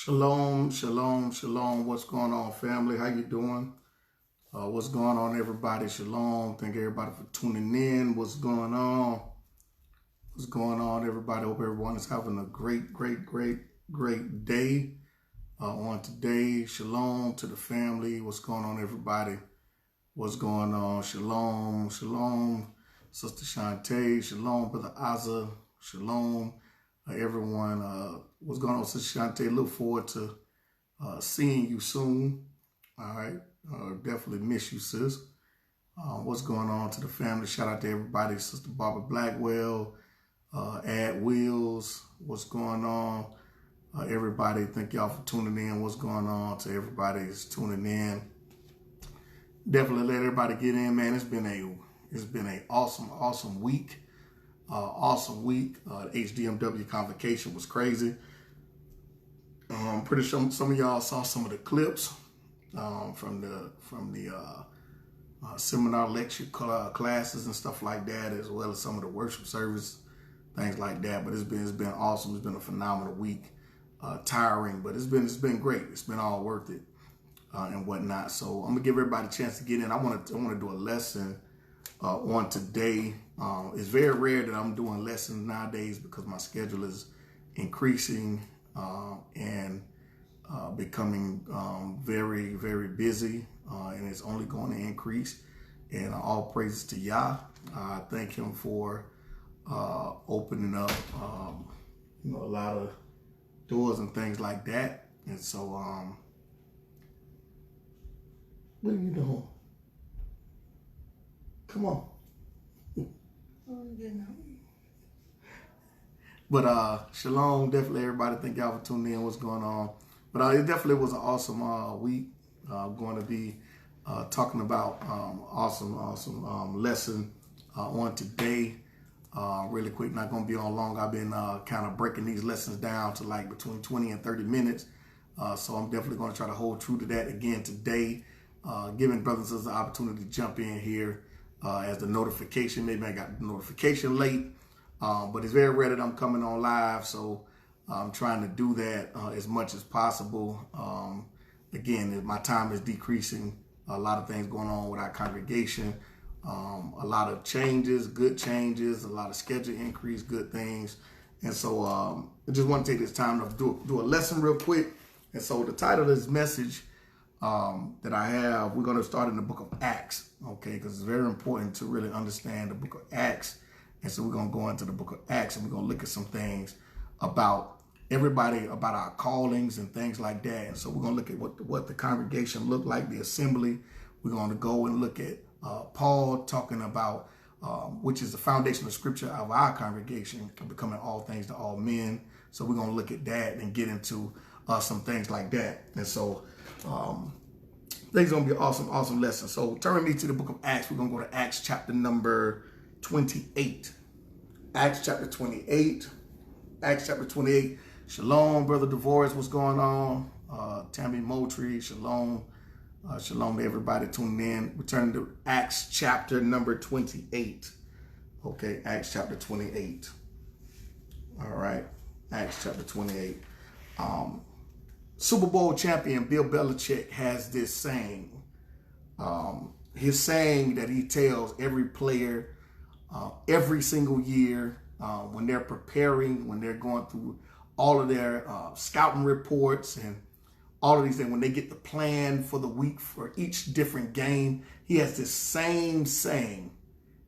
Shalom, shalom, shalom. What's going on, family? How you doing? What's going on, everybody? Shalom. Thank everybody for tuning in. What's going on? What's going on, everybody? Hope everyone is having a great day on today. Shalom to the family. What's going on, everybody? What's going on? Shalom, shalom, Sister Shantae. Shalom, Brother Azza. Shalom. Everyone, what's going on, Sister Shantae? Look forward to seeing you soon. All right, definitely miss you, sis. What's going on to the family? Shout out to everybody, Sister Barbara Blackwell, Ad Wheels. What's going on, everybody? Thank y'all for tuning in. What's going on to everybody that's tuning in? Definitely let everybody get in, man. It's been a awesome week. Awesome week. HDMW convocation was crazy. I'm pretty sure some of y'all saw some of the clips from the seminar lecture classes and stuff like that, as well as some of the worship service, things like that. But it's been awesome. It's been a phenomenal week. Tiring, but it's been great. It's been all worth it and whatnot. So I'm gonna give everybody a chance to get in. I want to do a lesson on today. It's very rare that I'm doing lessons nowadays because my schedule is increasing and becoming very busy, and it's only going to increase. And all praises to Yah. I thank him for opening up a lot of doors and things like that. And so what are you doing? Come on. But shalom, definitely everybody. Thank y'all for tuning in. What's going on? But it definitely was an awesome week. Going to be talking about awesome lesson on today. Really quick, not going to be on long. I've been kind of breaking these lessons down to like between 20 and 30 minutes. So I'm definitely going to try to hold true to that again today. Giving brothers and sisters the opportunity to jump in here as the notification. Maybe I got the notification late, but it's very rare that I'm coming on live. So I'm trying to do that as much as possible. Again, my time is decreasing. A lot of things going on with our congregation. A lot of changes, good changes, a lot of schedule increase, good things. And so I just want to take this time to do a lesson real quick. And so the title of this message that I have, we're going to start in the book of Acts, okay? Because it's very important to really understand the book of Acts. And so we're going to go into the book of Acts and we're going to look at some things about everybody, about our callings and things like that. And so we're going to look at what the congregation looked like, the assembly. We're going to go and look at Paul talking about, which is the foundation of scripture of our congregation, becoming all things to all men. So we're going to look at that and get into some things like that. And so things going to be an awesome lesson. So turn me to the book of Acts. We're going to go to Acts chapter number 28. Acts chapter 28. Acts chapter 28. Shalom, Brother DeVoris. What's going on? Tammy Moultrie. Shalom. Shalom to everybody tuning in. We're turning to Acts chapter number 28. Okay, Acts chapter 28. All right, Acts chapter 28. Super Bowl champion Bill Belichick has this saying. His saying that he tells every player every single year when they're preparing, when they're going through all of their scouting reports and all of these things, when they get the plan for the week for each different game, he has this same saying.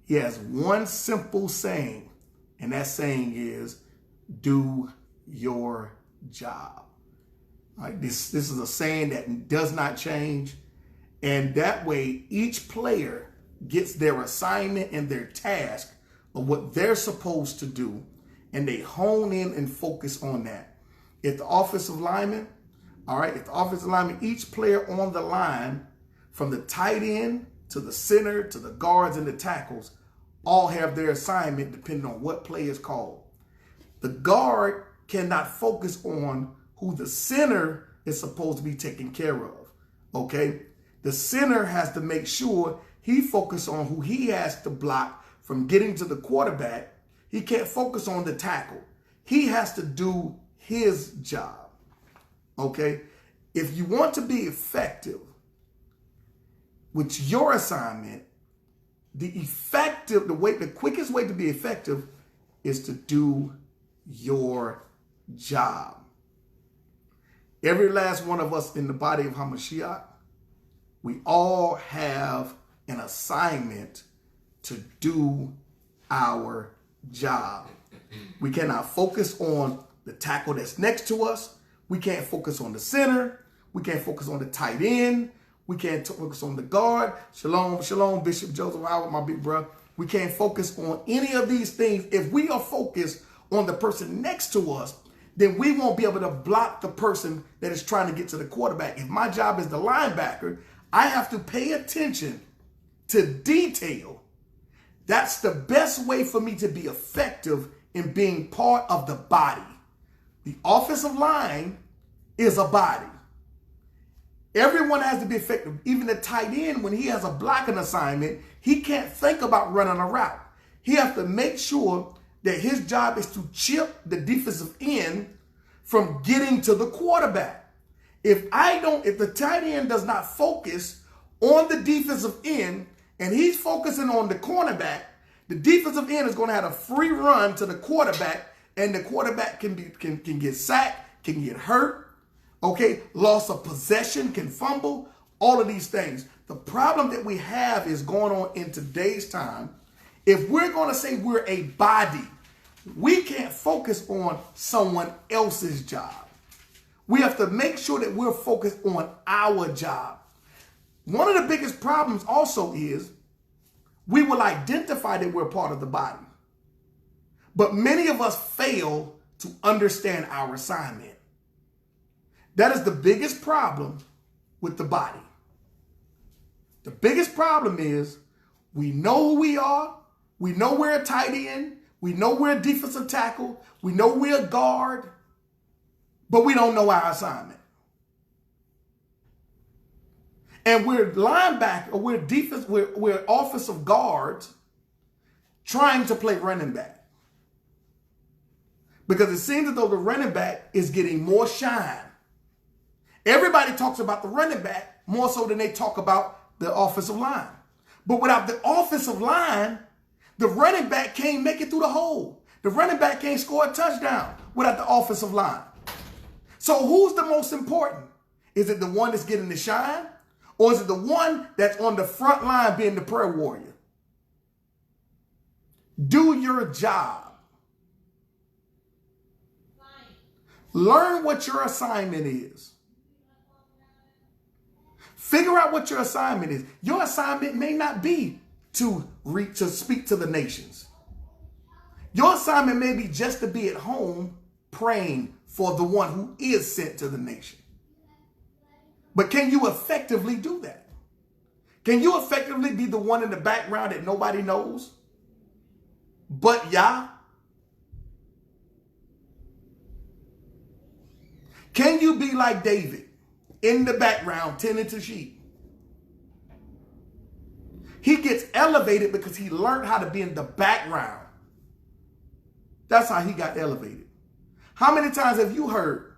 He has one simple saying, and that saying is, do your job. Right? This is a saying that does not change. And that way, each player gets their assignment and their task of what they're supposed to do, and they hone in and focus on that. If the offensive lineman, all right, if the offensive lineman, each player on the line, from the tight end to the center to the guards and the tackles, all have their assignment depending on what play is called. The guard cannot focus on who the center is supposed to be taken care of, okay? The center has to make sure he focuses on who he has to block from getting to the quarterback. He can't focus on the tackle. He has to do his job. Okay? If you want to be effective with your assignment, the quickest way to be effective is to do your job. Every last one of us in the body of HaMashiach, we all have an assignment to do our job. We cannot focus on the tackle that's next to us. We can't focus on the center. We can't focus on the tight end. We can't focus on the guard. Shalom, shalom, Bishop Joseph Howard, my big brother. We can't focus on any of these things. If we are focused on the person next to us, then we won't be able to block the person that is trying to get to the quarterback. If my job is the linebacker, I have to pay attention to detail. That's the best way for me to be effective in being part of the body. The offensive line is a body. Everyone has to be effective. Even the tight end, when he has a blocking assignment, he can't think about running a route. He has to make sure that his job is to chip the defensive end from getting to the quarterback. If the tight end does not focus on the defensive end and he's focusing on the cornerback, the defensive end is going to have a free run to the quarterback, and the quarterback can get sacked, can get hurt, okay, loss of possession, can fumble, all of these things. The problem that we have is going on in today's time. If we're going to say we're a body, we can't focus on someone else's job. We have to make sure that we're focused on our job. One of the biggest problems also is we will identify that we're part of the body, but many of us fail to understand our assignment. That is the biggest problem with the body. The biggest problem is we know who we are. We know we're a tight end. We know we're a defensive tackle. We know we're a guard, but we don't know our assignment. And we're linebacker, or we're defense, we're offensive guards trying to play running back. Because it seems as though the running back is getting more shine. Everybody talks about the running back more so than they talk about the offensive line. But without the offensive line, the running back can't make it through the hole. The running back can't score a touchdown without the offensive line. So who's the most important? Is it the one that's getting the shine? Or is it the one that's on the front line being the prayer warrior? Do your job. Learn what your assignment is. Figure out what your assignment is. Your assignment may not be to speak to the nations. Your assignment may be just to be at home praying for the one who is sent to the nation. But can you effectively do that? Can you effectively be the one in the background that nobody knows but Yah? Can you be like David in the background tending to sheep? He gets elevated because he learned how to be in the background. That's how he got elevated. How many times have you heard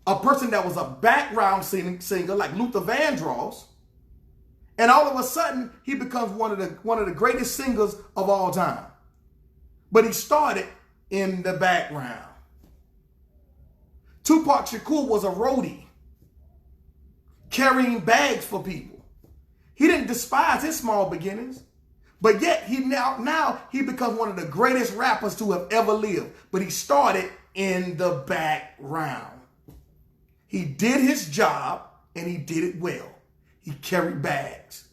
a person that was a background singer like Luther Vandross, and all of a sudden he becomes one of the greatest singers of all time? But he started in the background. Tupac Shakur was a roadie, carrying bags for people. He didn't despise his small beginnings, but yet now he becomes one of the greatest rappers to have ever lived. But he started in the background. He did his job and he did it well. He carried bags.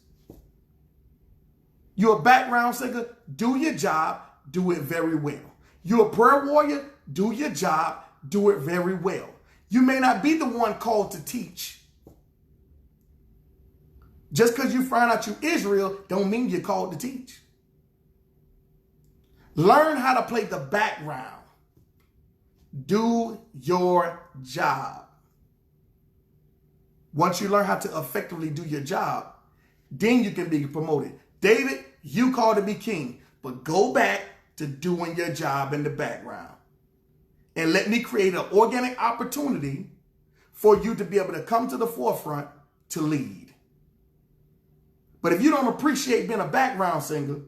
You're a background singer, do your job, do it very well. You're a prayer warrior, do your job, do it very well. You may not be the one called to teach. Just because you find out you're Israel don't mean you're called to teach. Learn how to play the background. Do your job. Once you learn how to effectively do your job, then you can be promoted. David, you called to be king, but go back to doing your job in the background. And let me create an organic opportunity for you to be able to come to the forefront to lead. But if you don't appreciate being a background singer,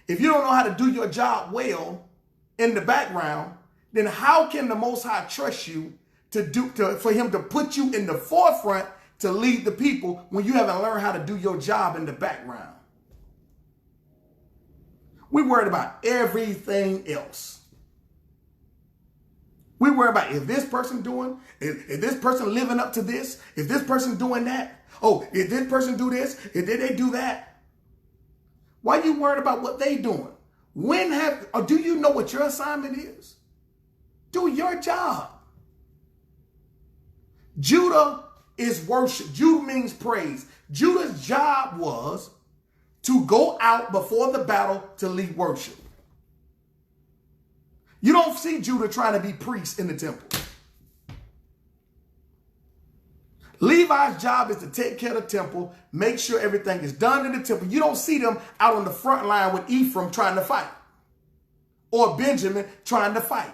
if you don't know how to do your job well in the background, then how can the Most High trust you for him to put you in the forefront to lead the people when you haven't learned how to do your job in the background? We're worried about everything else. We worry about is this person doing, is this person living up to this? Is this person doing that? Oh, is this person do this? Did they do that? Why are you worried about what they doing? Or do you know what your assignment is? Do your job. Judah is worship. Judah means praise. Judah's job was to go out before the battle to lead worship. You don't see Judah trying to be priest in the temple. Levi's job is to take care of the temple, make sure everything is done in the temple. You don't see them out on the front line with Ephraim trying to fight or Benjamin trying to fight.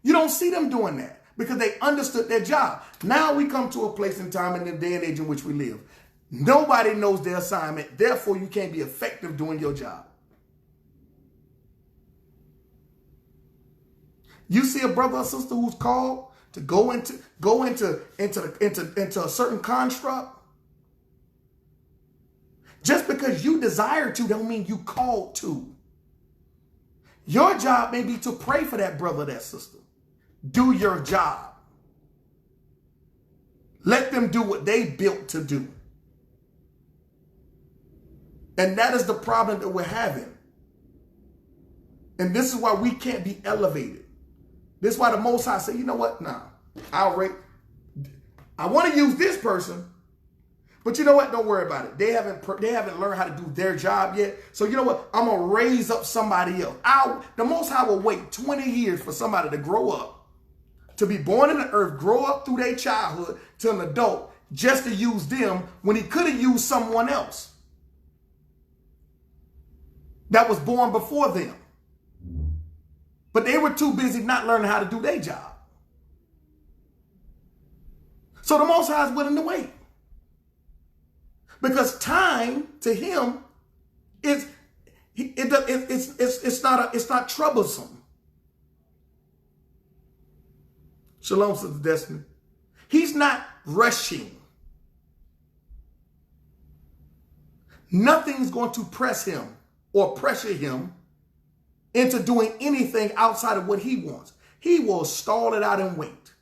You don't see them doing that because they understood their job. Now we come to a place in time in the day and age in which we live. Nobody knows their assignment. Therefore, you can't be effective doing your job. You see a brother or sister who's called to go into a certain construct. Just because you desire to don't mean you called to. Your job may be to pray for that brother or that sister. Do your job. Let them do what they built to do. And that is the problem that we're having. And this is why we can't be elevated. This is why the Most High said, you know what? Nah, I want to use this person, but you know what? Don't worry about it. They haven't learned how to do their job yet. So you know what? I'm going to raise up somebody else. The Most High will wait 20 years for somebody to grow up, to be born in the earth, grow up through their childhood to an adult, just to use them when he could have used someone else that was born before them. But they were too busy not learning how to do their job. So the Most High is willing to wait. Because time to him it's not troublesome. Shalom, Sister Destiny. He's not rushing. Nothing's going to press him or pressure him into doing anything outside of what he wants. He will stall it out and wait.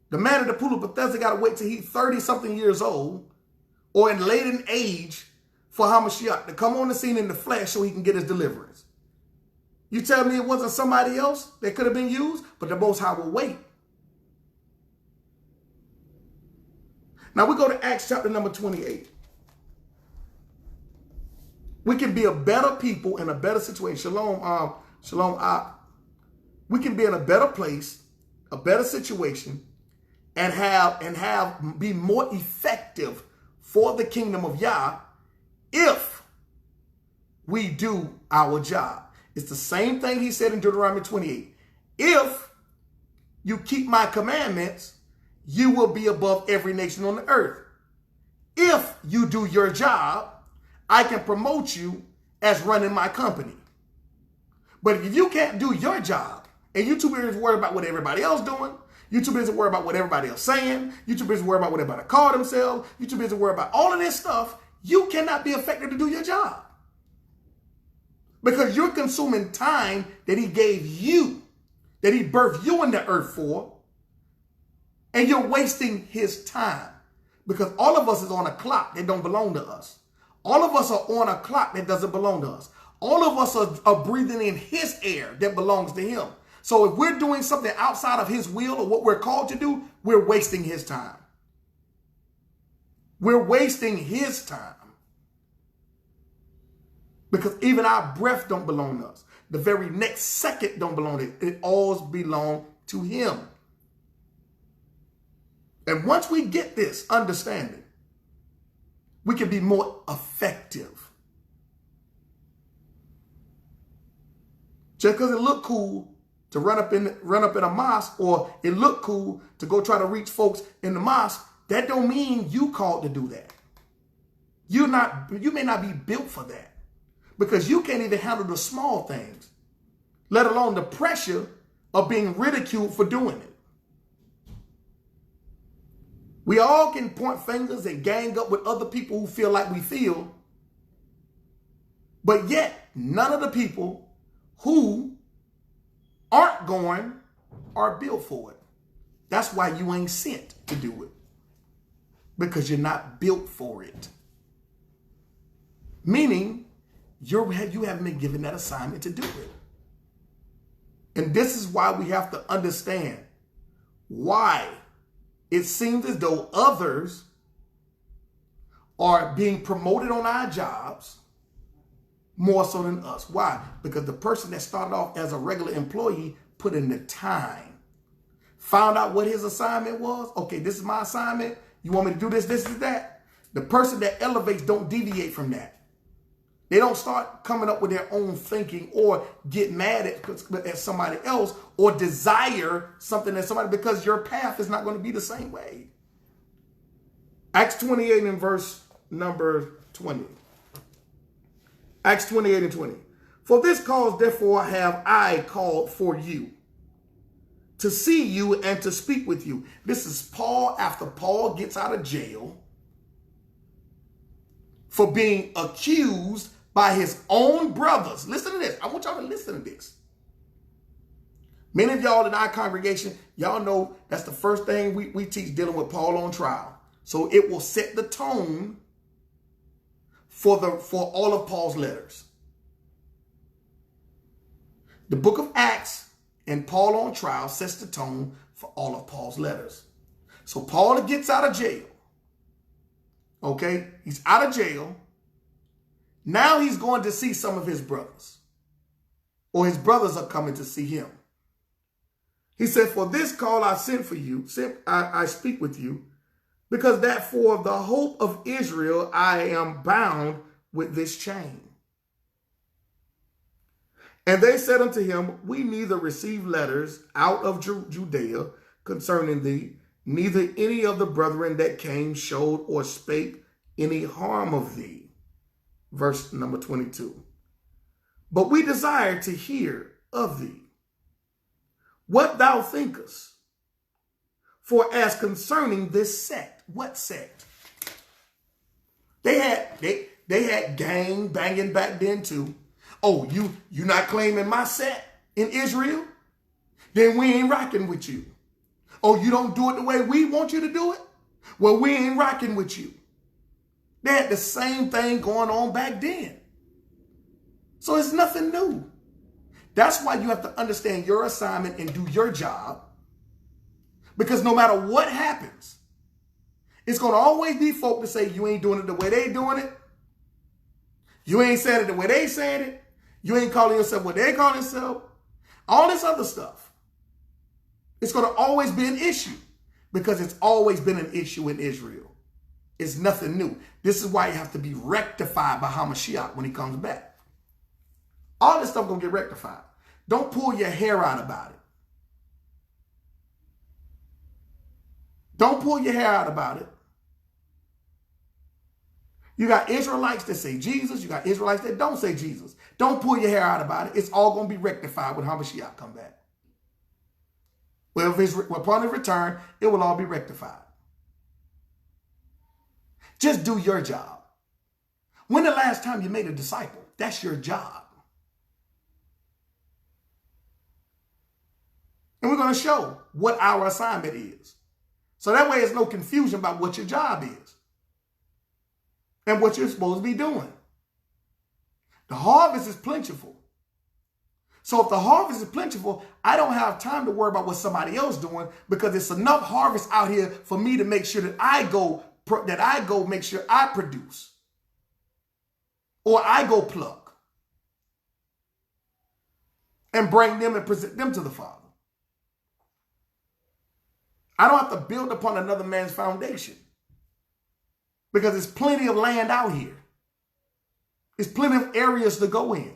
The man at the pool of Bethesda got to wait till he's 30-something years old or in late in age for Hamashiach to come on the scene in the flesh so he can get his deliverance. You tell me it wasn't somebody else that could have been used, but the Most High will wait. Now we go to Acts chapter number 28. We can be a better people in a better situation. Shalom. We can be in a better place, a better situation, and be more effective for the kingdom of Yah if we do our job. It's the same thing he said in Deuteronomy 28. If you keep my commandments, you will be above every nation on the earth. If you do your job, I can promote you as running my company. But if you can't do your job and you're too busy worried about what everybody else doing, you're too busy worried about what everybody else saying, you're too busy worried about what everybody call themselves, you're too busy worried about all of this stuff, you cannot be effective to do your job. Because you're consuming time that he gave you, that he birthed you in the earth for, and you're wasting his time. Because all of us is on a clock that don't belong to us. All of us are on a clock that doesn't belong to us. All of us are breathing in his air that belongs to him. So if we're doing something outside of his will or what we're called to do, we're wasting his time. We're wasting his time. Because even our breath don't belong to us. The very next second don't belong to it. It all belongs to him. And once we get this understanding, we can be more effective. Just because it look cool to run up in a mosque, or it looked cool to go try to reach folks in the mosque, that don't mean you called to do that. You may not be built for that, because you can't even handle the small things, let alone the pressure of being ridiculed for doing it. We all can point fingers and gang up with other people who feel like we feel, but yet none of the people who aren't going are built for it. That's why you ain't sent to do it, because you're not built for it. Meaning you haven't been given that assignment to do it. And this is why we have to understand why it seems as though others are being promoted on our jobs more so than us. Why? Because the person that started off as a regular employee put in the time, found out what his assignment was. Okay, this is my assignment. You want me to do this, this, and that? The person that elevates don't deviate from that. They don't start coming up with their own thinking or get mad at somebody else or desire something that somebody, because your path is not going to be the same way. Acts 28 and verse number 20. Acts 28 and 20. For this cause, therefore, have I called for you, to see you and to speak with you. This is Paul after Paul gets out of jail for being accused by his own brothers. Listen to this. I want y'all to listen to this. Many of y'all in our congregation, y'all know that's the first thing we teach dealing with Paul on trial. So it will set the tone for all of Paul's letters. The book of Acts and Paul on trial sets the tone for all of Paul's letters. So Paul gets out of jail. Okay? He's out of jail. Now he's going to see some of his brothers, or his brothers are coming to see him. He said, for this call I sent for you, I speak with you, because that for the hope of Israel I am bound with this chain. And they said unto him, we neither receive letters out of Judea concerning thee, neither any of the brethren that came showed or spake any harm of thee. Verse number 22. But we desire to hear of thee what thou thinkest. For as concerning this sect, what sect? They had gang banging back then too. Oh, you not claiming my sect in Israel? Then we ain't rocking with you. Oh, you don't do it the way we want you to do it? Well, we ain't rocking with you. They had the same thing going on back then. So it's nothing new. That's why you have to understand your assignment and do your job. Because no matter what happens, it's going to always be folk to say you ain't doing it the way they doing it. You ain't saying it the way they saying it. You ain't calling yourself what they call themselves. All this other stuff. It's going to always be an issue, because it's always been an issue in Israel. It's nothing new. This is why you have to be rectified by Hamashiach when he comes back. All this stuff going to get rectified. Don't pull your hair out about it. Don't pull your hair out about it. You got Israelites that say Jesus. You got Israelites that don't say Jesus. Don't pull your hair out about it. It's all going to be rectified when Hamashiach come back. Well, upon his return, it will all be rectified. Just do your job. When the last time you made a disciple? That's your job. And we're going to show what our assignment is. So that way there's no confusion about what your job is and what you're supposed to be doing. The harvest is plentiful. So if the harvest is plentiful, I don't have time to worry about what somebody else is doing, because it's enough harvest out here for me to make sure that I go make sure I produce, or I go pluck and bring them and present them to the Father. I don't have to build upon another man's foundation, because there's plenty of land out here. There's plenty of areas to go in.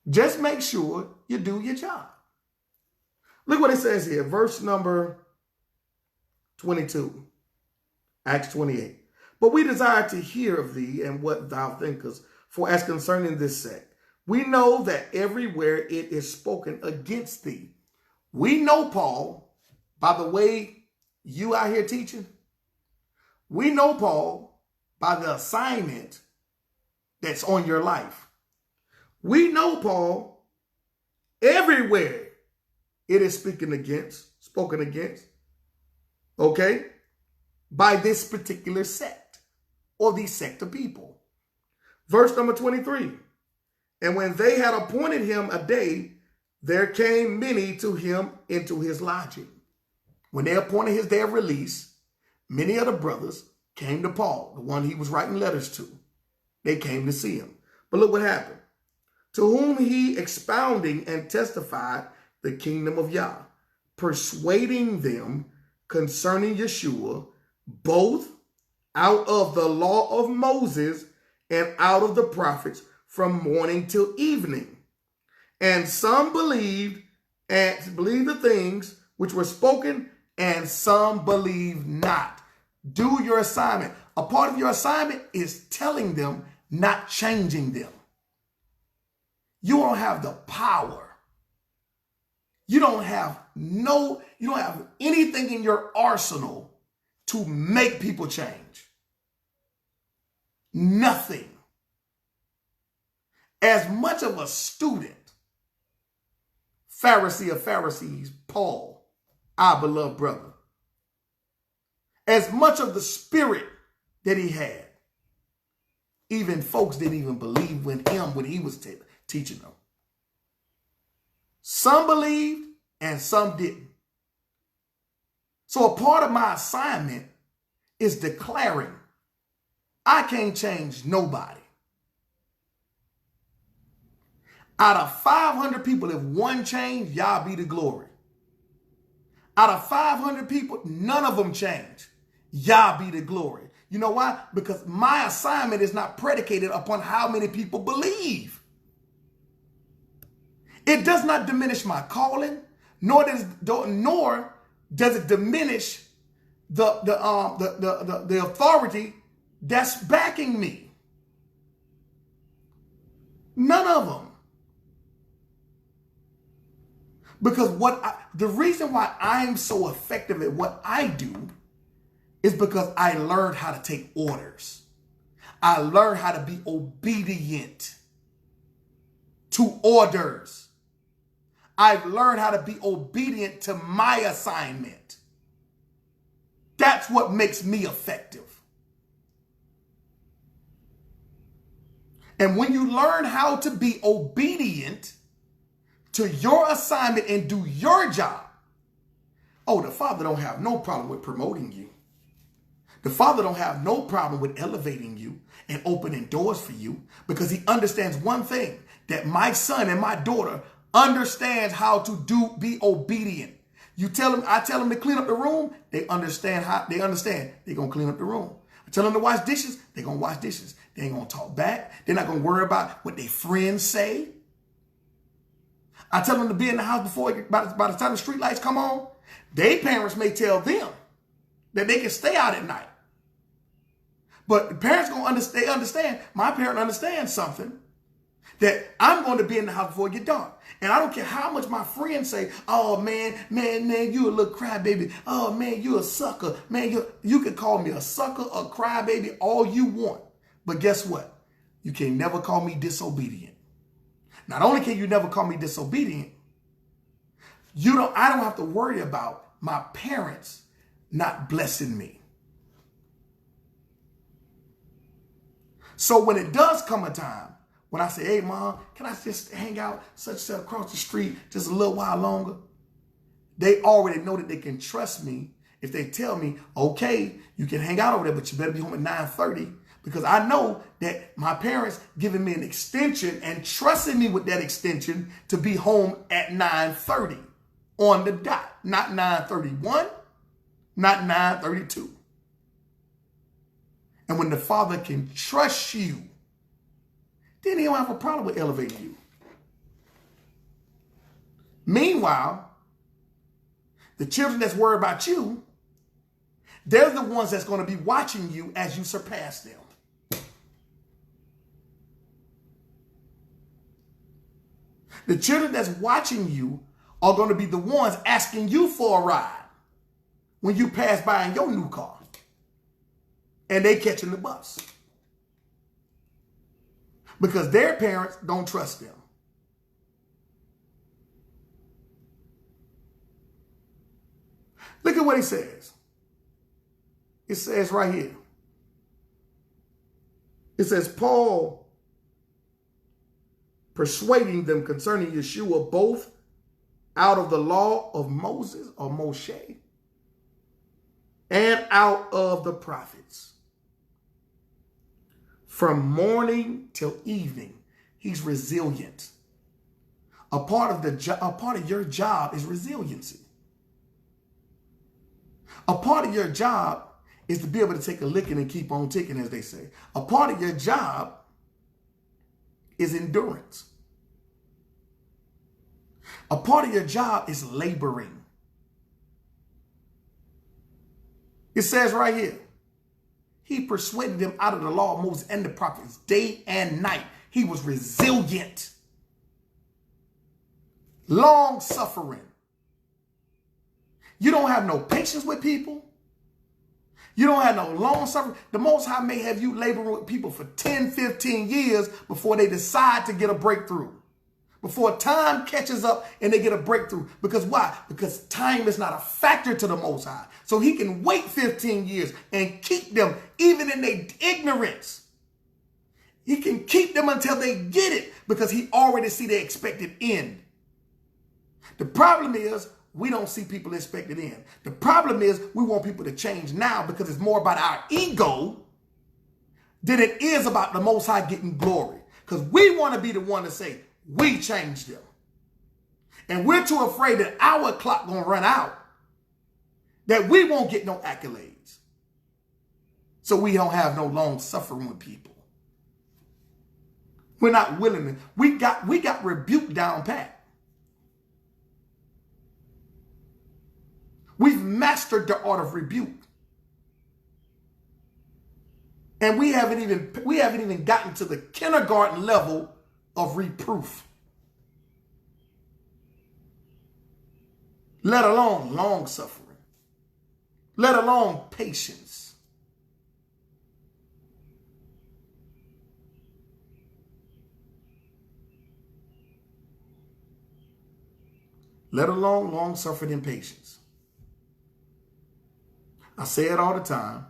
Just make sure you do your job. Look what it says here, verse number 22, Acts 28. But we desire to hear of thee and what thou thinkest, for as concerning this sect, we know that everywhere it is spoken against thee. We know, Paul, by the way you out here teaching. We know, Paul, by the assignment that's on your life. We know, Paul, everywhere it is spoken against, okay, by this particular sect or the sect of people. Verse number 23. And when they had appointed him a day, there came many to him into his lodging. When they appointed his day of release, many of the brothers came to Paul, the one he was writing letters to. They came to see him. But look what happened. To whom he expounding and testified the kingdom of Yah, persuading them concerning Yeshua, both out of the law of Moses and out of the prophets, from morning till evening. And some believed the things which were spoken, and some believed not. Do your assignment. A part of your assignment is telling them, not changing them. You don't have the power. You don't have anything in your arsenal to make people change. Nothing. As much of a student, Pharisee of Pharisees, Paul, our beloved brother, as much of the spirit that he had, even folks didn't even believe when he was teaching them. Some believed and some didn't. So a part of my assignment is declaring, I can't change nobody. Out of 500 people, if one changed, Yah be the glory. Out of 500 people, none of them change. Yah be the glory. You know why? Because my assignment is not predicated upon how many people believe. It does not diminish my calling, nor does it diminish the authority that's backing me. None of them. Because the reason why I'm so effective at what I do is because I learned how to take orders. I learned how to be obedient to orders. I've learned how to be obedient to my assignment. That's what makes me effective. And when you learn how to be obedient to your assignment and do your job, oh, the Father don't have no problem with promoting you. The Father don't have no problem with elevating you and opening doors for you, because he understands one thing, that my son and my daughter understands how to be obedient. I tell them to clean up the room, they understand. They're going to clean up the room. I tell them to wash dishes, they're going to wash dishes. They ain't going to talk back. They're not going to worry about what their friends say. I tell them to be in the house by the time the street lights come on. Their parents may tell them that they can stay out at night. But the parents understand. My parent understands something, that I'm going to be in the house before it get dark. And I don't care how much my friends say, oh, man, you a little crybaby. Oh, man, you a sucker. Man, you can call me a sucker, a crybaby, all you want. But guess what? You can never call me disobedient. Not only can you never call me disobedient, I don't have to worry about my parents not blessing me. So when it does come a time when I say, hey, Mom, can I just hang out such across the street just a little while longer? They already know that they can trust me if they tell me, okay, you can hang out over there, but you better be home at 9:30. Because I know that my parents giving me an extension and trusting me with that extension to be home at 9:30 on the dot. Not 9:31, not 9:32. And when the Father can trust you, then he don't have a problem with elevating you. Meanwhile, the children that's worried about you, they're the ones that's going to be watching you as you surpass them. The children that's watching you are going to be the ones asking you for a ride when you pass by in your new car and they catching the bus. Because their parents don't trust them. Look at what he says. It says right here. It says, Paul persuading them concerning Yeshua, both out of the law of Moses or Moshe and out of the prophets. From morning till evening, he's resilient. A part of your job is resiliency. A part of your job is to be able to take a licking and keep on ticking, as they say. A part of your job is endurance. A part of your job is laboring. It says right here, he persuaded them out of the law of Moses and the prophets day and night. He was resilient, long suffering. You don't have no patience with people. You don't have no long suffering. The Most High may have you laboring with people for 10, 15 years before they decide to get a breakthrough. Before time catches up and they get a breakthrough. Because why? Because time is not a factor to the Most High. So he can wait 15 years and keep them even in their ignorance. He can keep them until they get it because he already see the expected end. The problem is we don't see people expected end. The problem is we want people to change now because it's more about our ego than it is about the Most High getting glory. Because we want to be the one to say, we changed them. And we're too afraid that our clock gonna run out, that we won't get no accolades. So we don't have no long suffering with people. We're not willing to. We got rebuke down pat. We've mastered the art of rebuke. And we haven't even gotten to the kindergarten level of reproof. Let alone long suffering. Let alone patience. Let alone long suffering and patience. I say it all the time.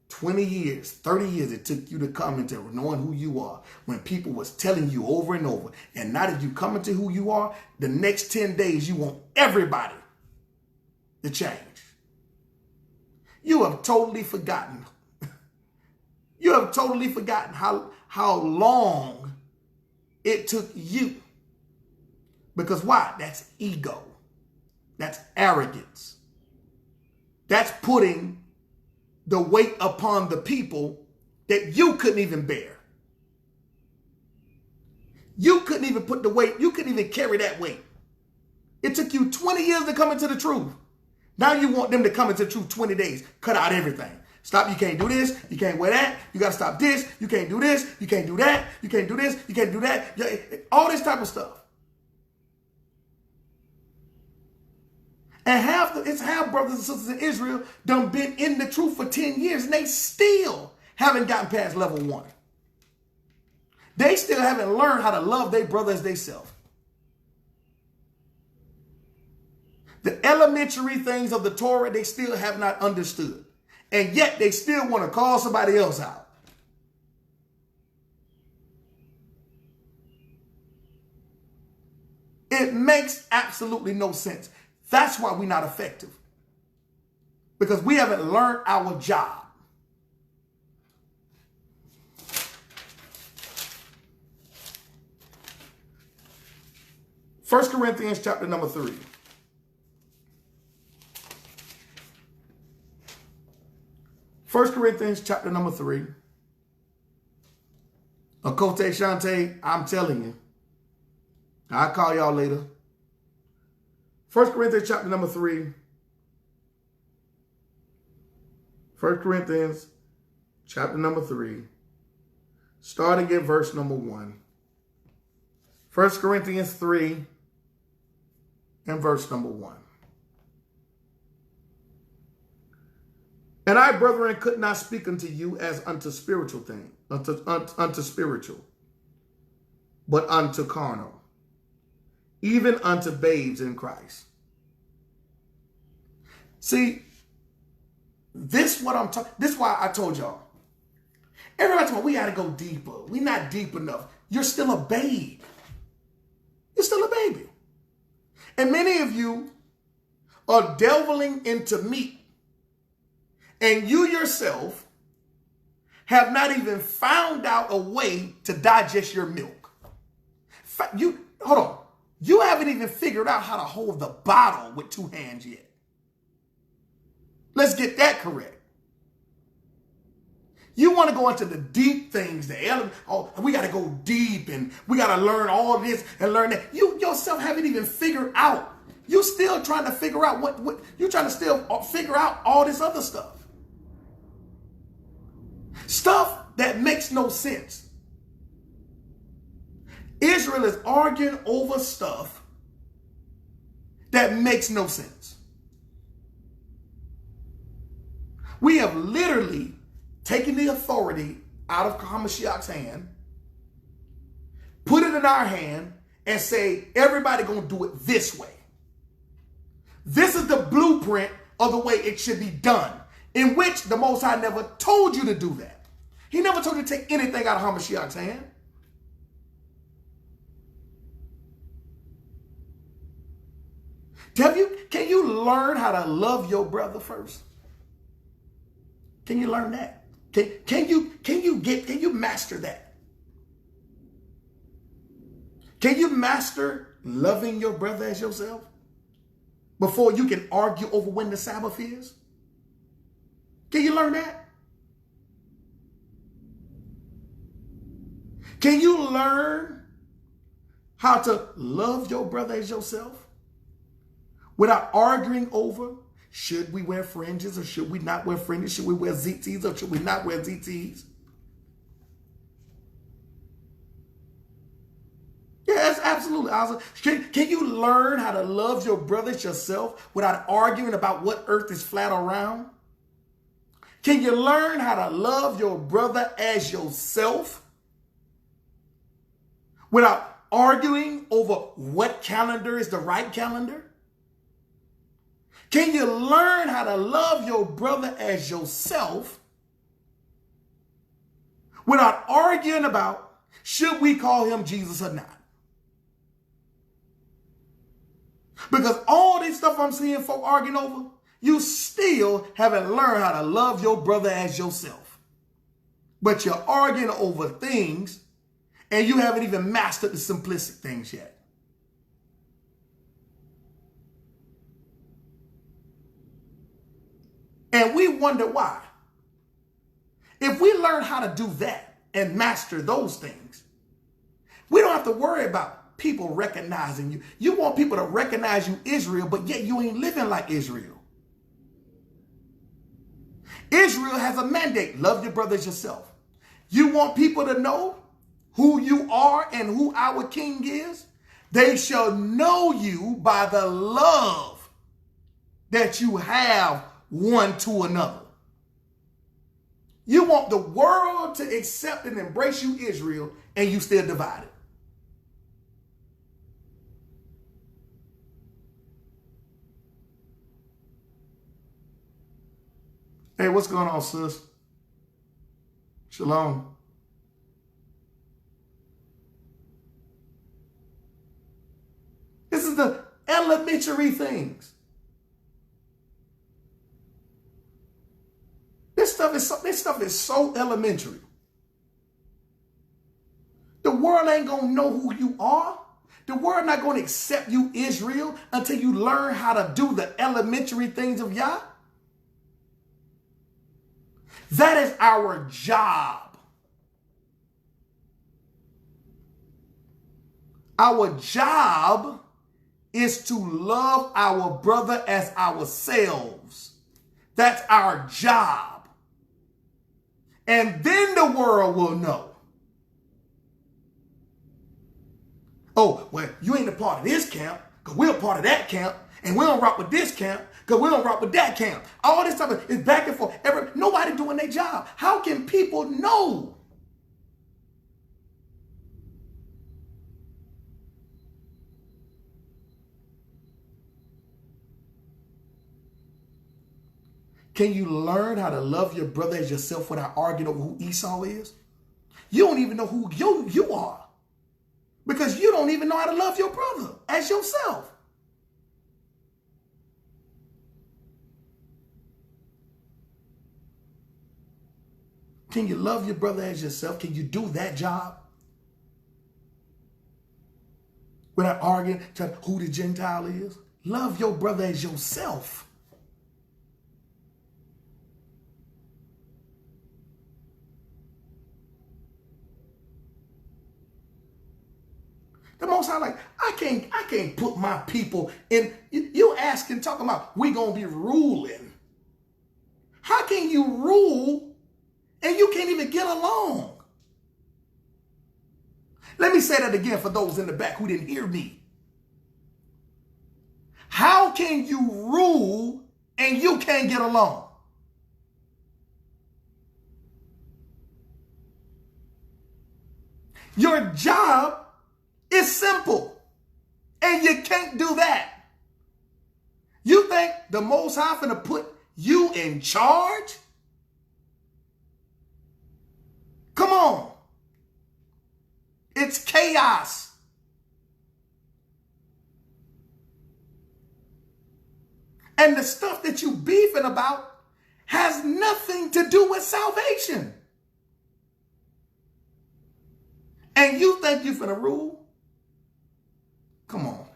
20 years, 30 years it took you to come into knowing who you are when people was telling you over and over. And now that you come into who you are, the next 10 days you want everybody to change. You have totally forgotten. You have totally forgotten how long it took you. Because why? That's ego. That's arrogance. That's putting the weight upon the people that you couldn't even bear. You couldn't even put the weight. You couldn't even carry that weight. It took you 20 years to come into the truth. Now you want them to come into the truth 20 days. Cut out everything. Stop. You can't do this. You can't wear that. You got to stop this. You can't do this. You can't do that. You can't do this. You can't do that. All this type of stuff. And half brothers and sisters in Israel done been in the truth for 10 years and they still haven't gotten past level 1. They still haven't learned how to love their brother as they self. The elementary things of the Torah, they still have not understood. And yet they still want to call somebody else out. It makes absolutely no sense. That's why we're not effective. Because we haven't learned our job. First Corinthians chapter number 3. First Corinthians chapter number 3. Akote Shante, I'm telling you. I'll call y'all later. 1 Corinthians chapter number 3. 1 Corinthians chapter number 3. Starting at verse number 1. 1 Corinthians 3 and verse number 1. And I, brethren, could not speak unto you as unto spiritual things, unto spiritual, but unto carnal, even unto babes in Christ. See, this what I'm talking. This is why I told y'all. Everybody told me we got to go deeper. We're not deep enough. You're still a babe. You're still a baby. And many of you are delving into meat. And you yourself have not even found out a way to digest your milk. Hold on. You haven't even figured out how to hold the bottle with 2 hands yet. Let's get that correct. You want to go into the deep things, we got to go deep and we got to learn all this and learn that. You yourself haven't even figured out. You're still trying to figure out what you're trying to still figure out all this other stuff. Stuff that makes no sense. Israel is arguing over stuff that makes no sense. We have literally taken the authority out of Hamashiach's hand, put it in our hand, and say, everybody gonna do it this way. This is the blueprint of the way it should be done, in which the Most High never told you to do that. He never told you to take anything out of Hamashiach's hand. Can you learn how to love your brother first? Can you learn that? Can you master that? Can you master loving your brother as yourself before you can argue over when the Sabbath is? Can you learn that? Can you learn how to love your brother as yourself without arguing over should we wear fringes or should we not wear fringes? Should we wear ZTs or should we not wear ZTs? Yes, absolutely. Can you learn how to love your brother as yourself without arguing about what earth is flat or round? Can you learn how to love your brother as yourself without arguing over what calendar is the right calendar? Can you learn how to love your brother as yourself without arguing about should we call him Jesus or not? Because all this stuff I'm seeing folk arguing over, you still haven't learned how to love your brother as yourself. But you're arguing over things and you haven't even mastered the simplistic things yet. And we wonder why. If we learn how to do that and master those things, we don't have to worry about people recognizing you. You want people to recognize you Israel, but yet you ain't living like Israel. Israel has a mandate. Love your brother as yourself. You want people to know who you are and who our king is? They shall know you by the love that you have one to another. You want the world to accept and embrace you, Israel, and you still divided. Hey, what's going on, sis? Shalom. This is the elementary things. This stuff is so elementary. The world ain't going to know who you are. The world not going to accept you, Israel, until you learn how to do the elementary things of Yah. That is our job. Our job is to love our brother as ourselves. That's our job. And then the world will know. Oh, well, you ain't a part of this camp because we're a part of that camp. And we don't rock with this camp because we don't rock with that camp. All this stuff is back and forth. Nobody doing their job. How can people know? Can you learn how to love your brother as yourself without arguing over who Esau is? You don't even know who you are because you don't even know how to love your brother as yourself. Can you love your brother as yourself? Can you do that job without arguing to who the Gentile is? Love your brother as yourself. The Most High, I can't put my people in. You asking, talking about we gonna be ruling. How can you rule and you can't even get along? Let me say that again for those in the back who didn't hear me. How can you rule and you can't get along? Your job is simple, and you can't do that. You think the Most High finna put you in charge? Come on. It's chaos. And the stuff that you beefing about has nothing to do with salvation. And you think you finna rule? Come on.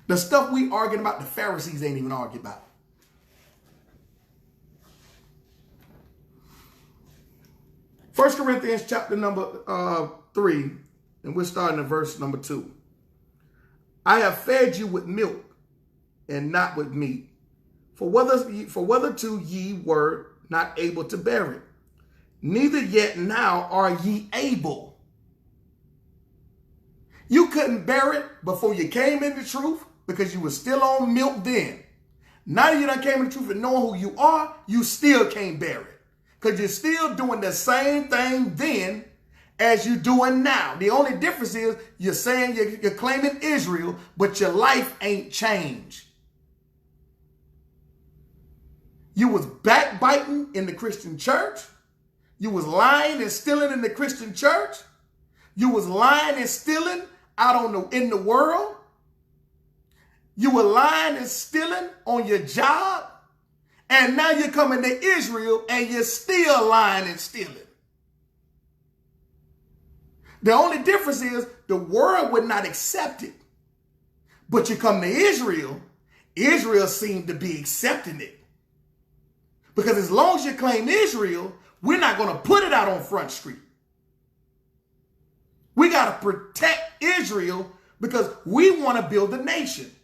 The stuff we arguing about, the Pharisees ain't even arguing about. First Corinthians chapter number 3, and we're starting at verse number 2. I have fed you with milk and not with meat, for whether ye were not able to bear it, neither yet now are ye able. You couldn't bear it before you came into truth because you were still on milk then. Now that you done came into truth and knowing who you are, you still can't bear it. Because you're still doing the same thing then as you're doing now. The only difference is you're saying you're claiming Israel, but your life ain't changed. You was backbiting in the Christian church. You was lying and stealing in the Christian church. You was lying and stealing out in the world. You were lying and stealing on your job. And now you're coming to Israel and you're still lying and stealing. The only difference is the world would not accept it. But you come to Israel, Israel seemed to be accepting it. Because as long as you claim Israel, we're not going to put it out on Front Street. We got to protect Israel because we want to build a nation.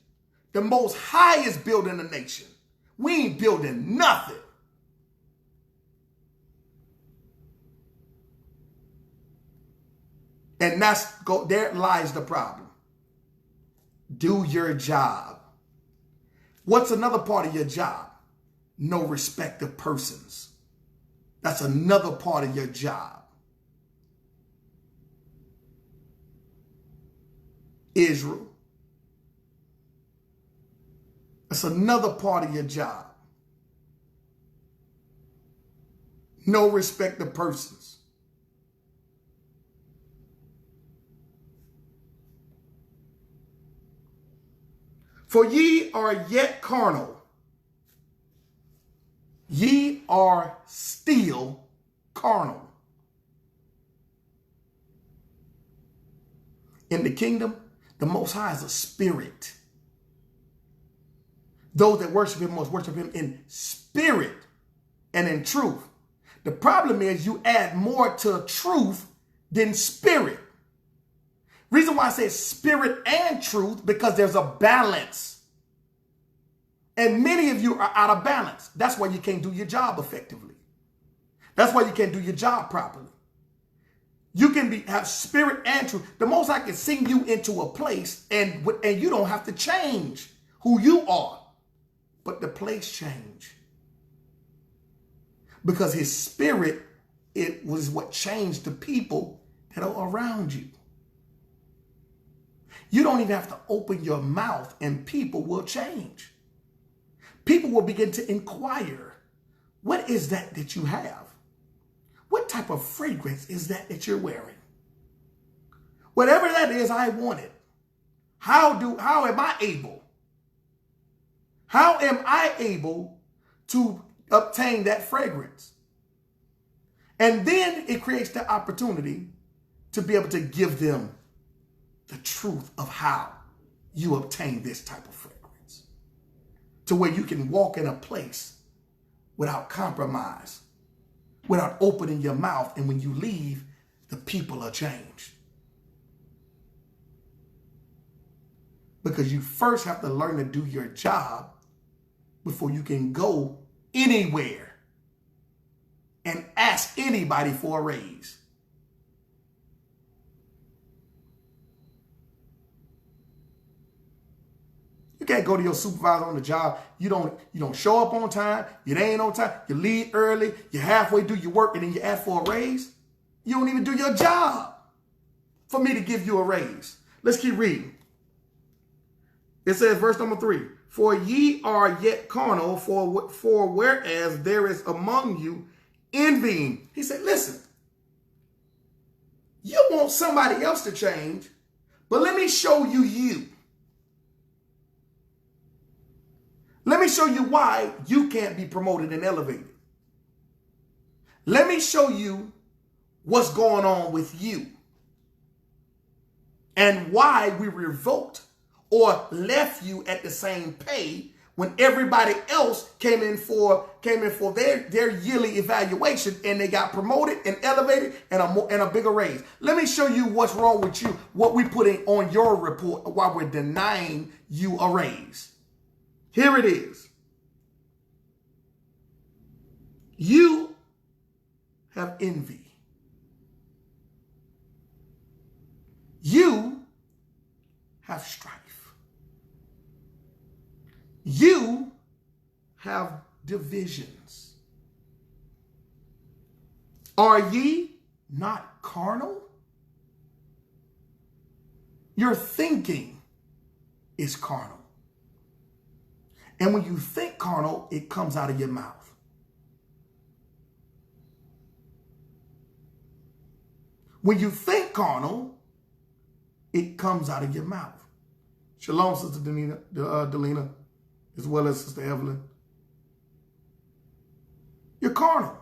The Most High is building a nation. We ain't building nothing. And there lies the problem. Do your job. What's another part of your job? No respect of persons. That's another part of your job. Israel. That's another part of your job. No respect of persons. For ye are yet carnal. Ye are still carnal. In the kingdom, the Most High is a spirit. Those that worship him must worship him in spirit and in truth. The problem is you add more to truth than spirit. Reason why I say spirit and truth, because there's a balance. And many of you are out of balance. That's why you can't do your job effectively. That's why you can't do your job properly. You can have spirit and truth. The Most High can sing you into a place and you don't have to change who you are. But the place change. Because his spirit, it was what changed the people that are around you. You don't even have to open your mouth and people will change. People will begin to inquire, what is that you have? What type of fragrance is that you're wearing? Whatever that is, I want it. How am I able? How am I able to obtain that fragrance? And then it creates the opportunity to be able to give them the truth of how you obtain this type of fragrance. To where you can walk in a place without compromise, without opening your mouth. And when you leave, the people are changed. Because you first have to learn to do your job before you can go anywhere and ask anybody for a raise. You can't go to your supervisor on the job. You don't show up on time. You ain't on time. You leave early. You halfway do your work and then you ask for a raise. You don't even do your job for me to give you a raise. Let's keep reading. It says, verse number 3, for ye are yet carnal, for whereas there is among you envying. He said, listen, you want somebody else to change, but let me show you you. Let me show you why you can't be promoted and elevated. Let me show you what's going on with you and why we revoked or left you at the same pay when everybody else came in for their yearly evaluation and they got promoted and elevated and a bigger raise. Let me show you what's wrong with you, what we putting on your report while we're denying you a raise. Here it is. You have envy. You have strife. You have divisions. Are ye not carnal? Your thinking is carnal. And when you think carnal, it comes out of your mouth. When you think carnal, it comes out of your mouth. Shalom, Sister Delina, as well as Sister Evelyn. You're carnal.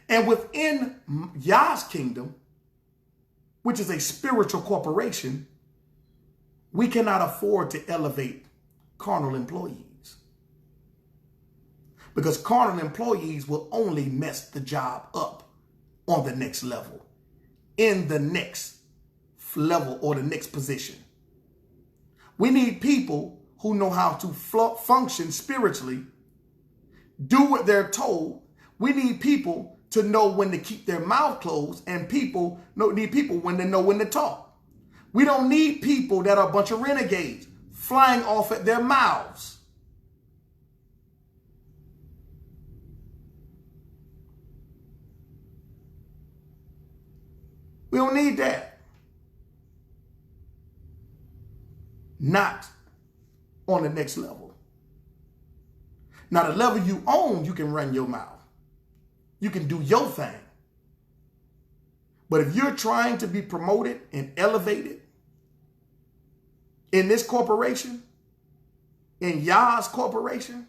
And within Yah's kingdom, which is a spiritual corporation, we cannot afford to elevate carnal employees. Because carnal employees will only mess the job up on the next level, in the next level or the next position. We need people who know how to function spiritually, do what they're told. We need people to know when to keep their mouth closed, and need people when they know when to talk. We don't need people that are a bunch of renegades flying off at their mouths. We don't need that. Not on the next level. Now, the level you own, you can run your mouth. You can do your thing. But if you're trying to be promoted and elevated in this corporation, in Yah's corporation,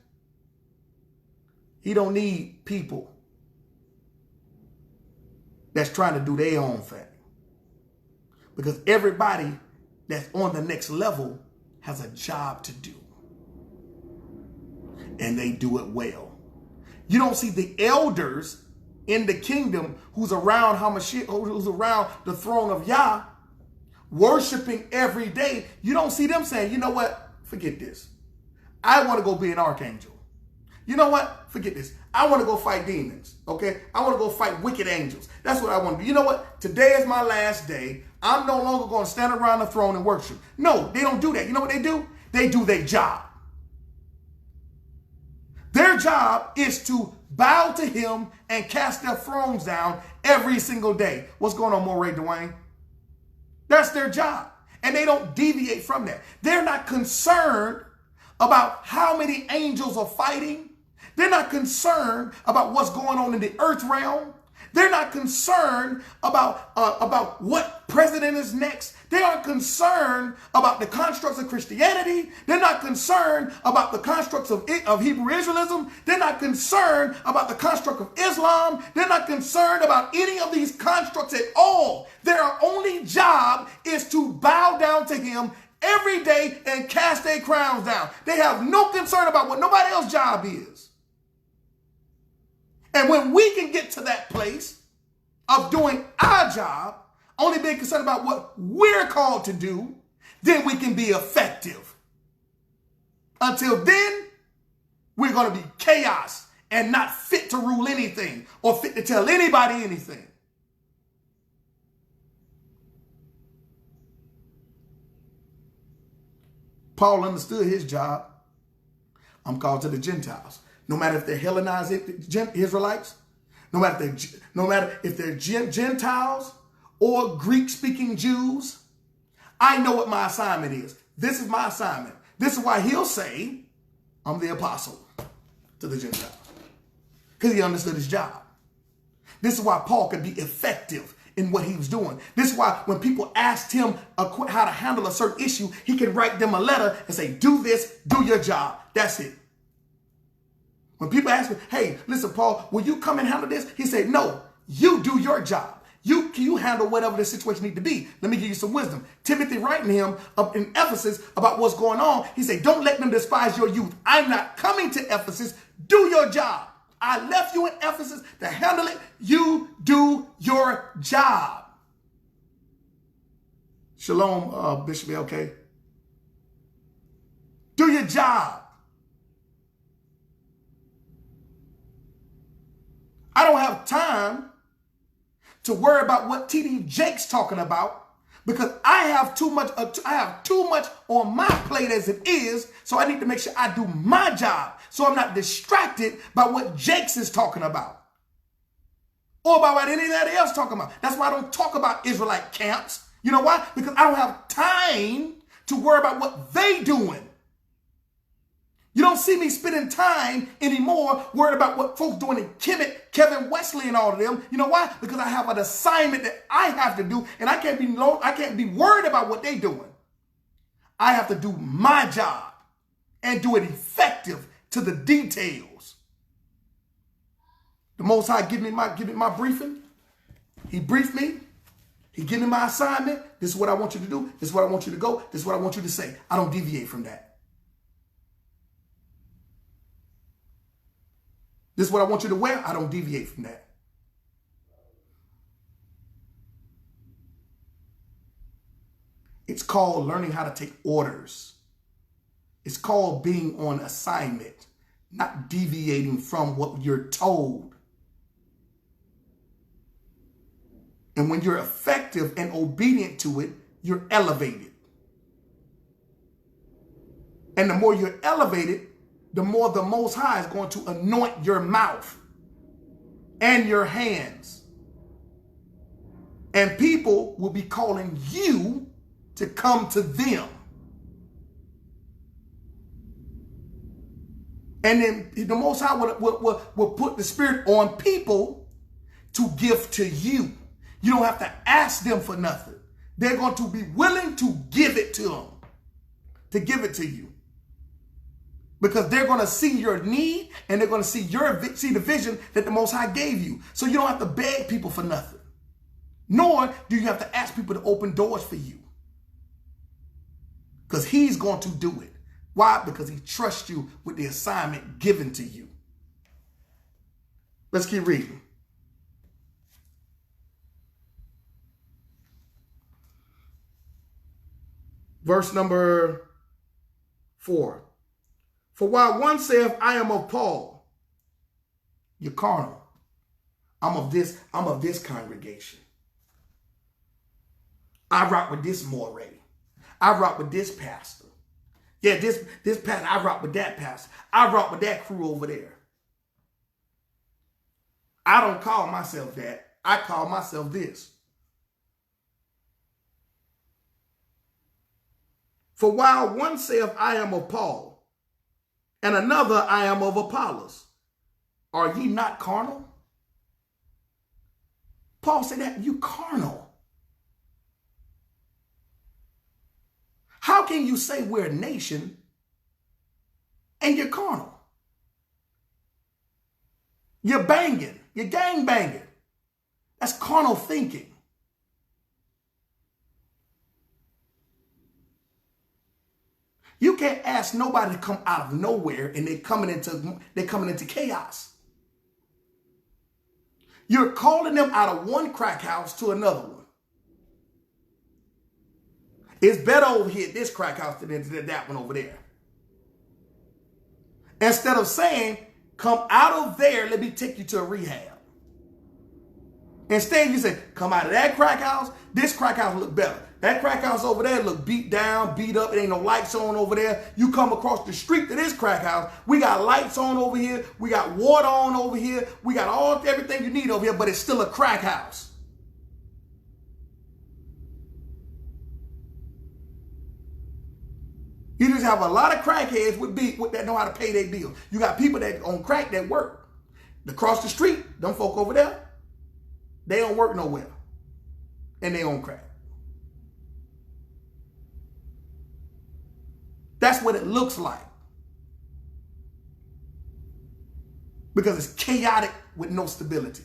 he don't need people that's trying to do their own thing. Because everybody that's on the next level has a job to do. And they do it well. You don't see the elders in the kingdom who's around Hamashiach, who's around the throne of Yah. worshiping every day, you don't see them saying, you know what, forget this. I want to go be an archangel. You know what, forget this. I want to go fight demons, okay? I want to go fight wicked angels. That's what I want to do. You know what, today is my last day. I'm no longer going to stand around the throne and worship. No, they don't do that. You know what they do? They do their job. Their job is to bow to him and cast their thrones down every single day. What's going on, Moray Dwayne? That's their job. And they don't deviate from that. They're not concerned about how many angels are fighting. They're not concerned about what's going on in the earth realm. They're not concerned about what president is next. They aren't concerned about the constructs of Christianity. They're not concerned about the constructs of Hebrew Israelism. They're not concerned about the construct of Islam. They're not concerned about any of these constructs at all. Their only job is to bow down to him every day and cast their crowns down. They have no concern about what nobody else's job is. And when we can get to that place of doing our job, only being concerned about what we're called to do, then we can be effective. Until then, we're going to be chaos and not fit to rule anything or fit to tell anybody anything. Paul understood his job. I'm called to the Gentiles. No matter if they're Hellenized Israelites, no matter if they're Gentiles or Greek-speaking Jews, I know what my assignment is. This is my assignment. This is why he'll say, I'm the apostle to the Gentiles. Because he understood his job. This is why Paul could be effective in what he was doing. This is why when people asked him how to handle a certain issue, he could write them a letter and say, do this, do your job. That's it. When people ask me, hey, listen, Paul, will you come and handle this? He said, no, you do your job. You handle whatever the situation need to be. Let me give you some wisdom. Timothy writing him up in Ephesus about what's going on. He said, don't let them despise your youth. I'm not coming to Ephesus. Do your job. I left you in Ephesus to handle it. You do your job. Shalom, Bishop LK. Do your job. I don't have time to worry about what TD Jake's talking about because I have too much on my plate as it is, so I need to make sure I do my job so I'm not distracted by what Jake's is talking about or about what anybody else talking about. That's why I don't talk about Israelite camps. You know why? Because I don't have time to worry about what they doing. You don't see me spending time anymore worried about what folks doing in Kemet, Kevin Wesley and all of them. You know why? Because I have an assignment that I have to do and I can't be worried about what they doing. I have to do my job and do it effective to the details. The Most High give me my briefing. He briefed me. He gave me my assignment. This is what I want you to do. This is what I want you to go. This is what I want you to say. I don't deviate from that. This is what I want you to wear. I don't deviate from that. It's called learning how to take orders. It's called being on assignment, not deviating from what you're told. And when you're effective and obedient to it, you're elevated. And the more you're elevated, the more the Most High is going to anoint your mouth and your hands. And people will be calling you to come to them. And then the Most High will put the Spirit on people to give to you. You don't have to ask them for nothing. They're going to be willing to give it to them, to give it to you. Because they're going to see your need and they're going to see the vision that the Most High gave you. So you don't have to beg people for nothing. Nor do you have to ask people to open doors for you. Because he's going to do it. Why? Because he trusts you with the assignment given to you. Let's keep reading. Verse number 4. For while one saith, I am of Paul, you're carnal. I'm of this congregation. I rock with this moray. I rock with this pastor. Yeah, this pastor, I rock with that pastor. I rock with that crew over there. I don't call myself that. I call myself this. For while one saith, I am of Paul, and another, I am of Apollos, are ye not carnal? Paul said that you carnal. How can you say we're a nation and you're carnal? You're banging. You're gang banging. That's carnal thinking. You can't ask nobody to come out of nowhere and they're coming into chaos. You're calling them out of one crack house to another one. It's better over here at this crack house than that one over there. Instead of saying, come out of there, let me take you to a rehab. Instead, you say, come out of that crack house, this crack house look better. That crack house over there look beat down, beat up. It ain't no lights on over there. You come across the street to this crack house, we got lights on over here. We got water on over here. We got everything you need over here, but it's still a crack house. You just have a lot of crackheads with that know how to pay their bills. You got people that on crack that work. Across the street, them folk over there, they don't work nowhere. And they on crack. That's what it looks like. Because it's chaotic with no stability.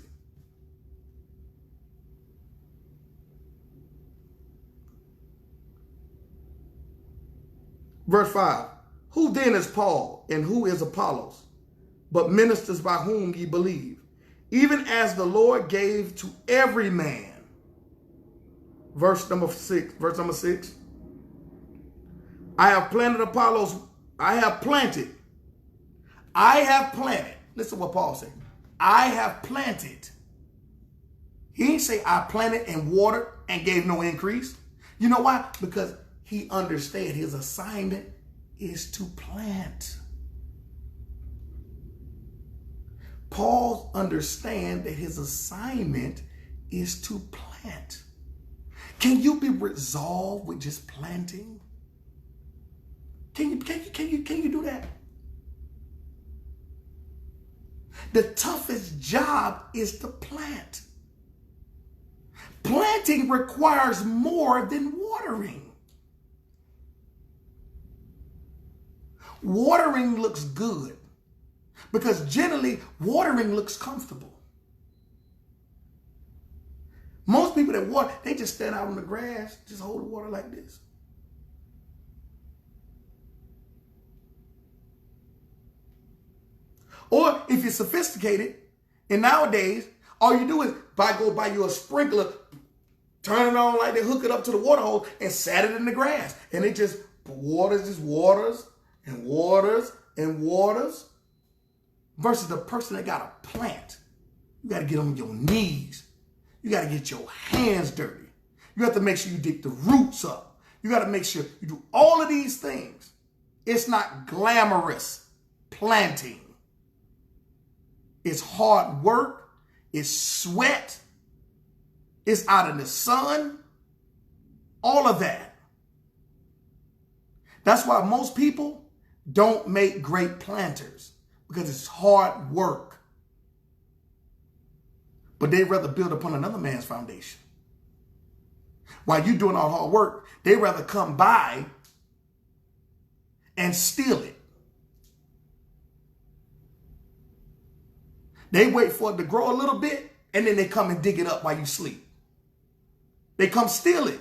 Verse 5, who then is Paul and who is Apollos, but ministers by whom ye believe, even as the Lord gave to every man. Verse number 6. I have planted Apollos. I have planted. Listen to what Paul said. I have planted. He didn't say I planted and watered and gave no increase. You know why? Because he understands his assignment is to plant. Paul understands that his assignment is to plant. Can you be resolved with just planting? Can you do that? The toughest job is to plant. Planting requires more than watering. Watering looks good because generally watering looks comfortable. Most people that water, they just stand out on the grass, just hold the water like this. Or if you're sophisticated, and nowadays, all you do is go buy you a sprinkler, turn it on like they hook it up to the water hose and set it in the grass. And it just waters and waters and waters. Versus the person that got a plant. You got to get on your knees. You got to get your hands dirty. You have to make sure you dig the roots up. You got to make sure you do all of these things. It's not glamorous planting. It's hard work. It's sweat. It's out in the sun. All of that. That's why most people don't make great planters, because it's hard work. But they'd rather build upon another man's foundation. While you're doing all hard work, they'd rather come by and steal it. They wait for it to grow a little bit, and then they come and dig it up while you sleep. They come steal it.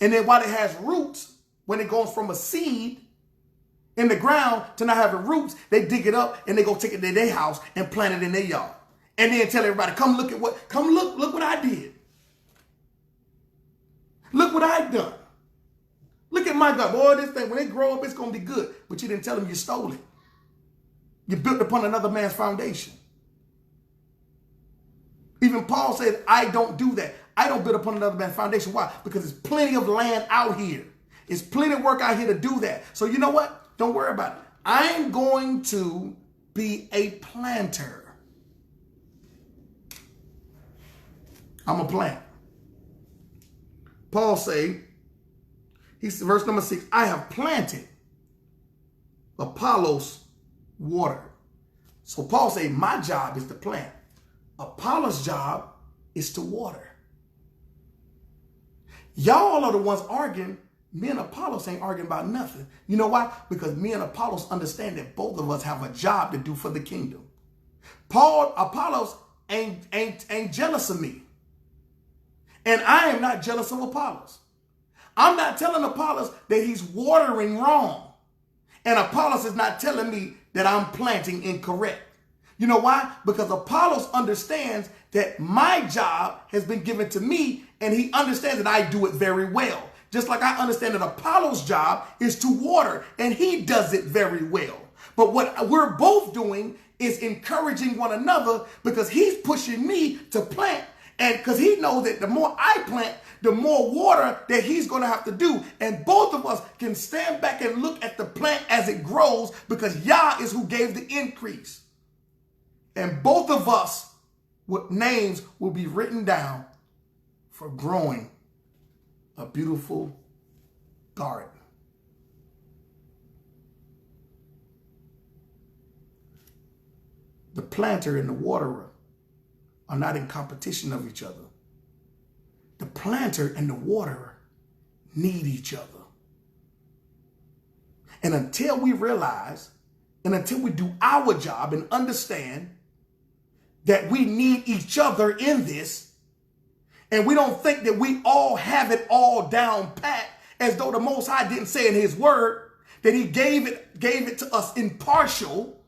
And then while it has roots, when it goes from a seed in the ground to not having roots, they dig it up and they go take it to their house and plant it in their yard. And then tell everybody, come look what I did. Look what I've done. my God, boy, this thing, when they grow up, it's going to be good. But you didn't tell them you stole it. You built upon another man's foundation. Even Paul said, I don't do that. I don't build upon another man's foundation. Why? Because there's plenty of land out here. There's plenty of work out here to do that. So you know what? Don't worry about it. I'm going to be a planter. I'm a plant. Paul say, verse number 6, I have planted, Apollos water. So Paul say, my job is to plant. Apollos' job is to water. Y'all are the ones arguing. Me and Apollos ain't arguing about nothing. You know why? Because me and Apollos understand that both of us have a job to do for the kingdom. Apollos ain't jealous of me. And I am not jealous of Apollos. I'm not telling Apollos that he's watering wrong. And Apollos is not telling me that I'm planting incorrect. You know why? Because Apollos understands that my job has been given to me, and he understands that I do it very well. Just like I understand that Apollos' job is to water, and he does it very well. But what we're both doing is encouraging one another, because he's pushing me to plant, and because he knows that the more I plant, the more water that he's going to have to do. And both of us can stand back and look at the plant as it grows, because Yah is who gave the increase. And both of us, with names will be written down for growing a beautiful garden. The planter and the waterer are not in competition of each other. The planter and the waterer need each other. And until we realize, and until we do our job and understand that we need each other in this, and we don't think that we all have it all down pat, as though the Most High didn't say in his word that he gave it to us in partial.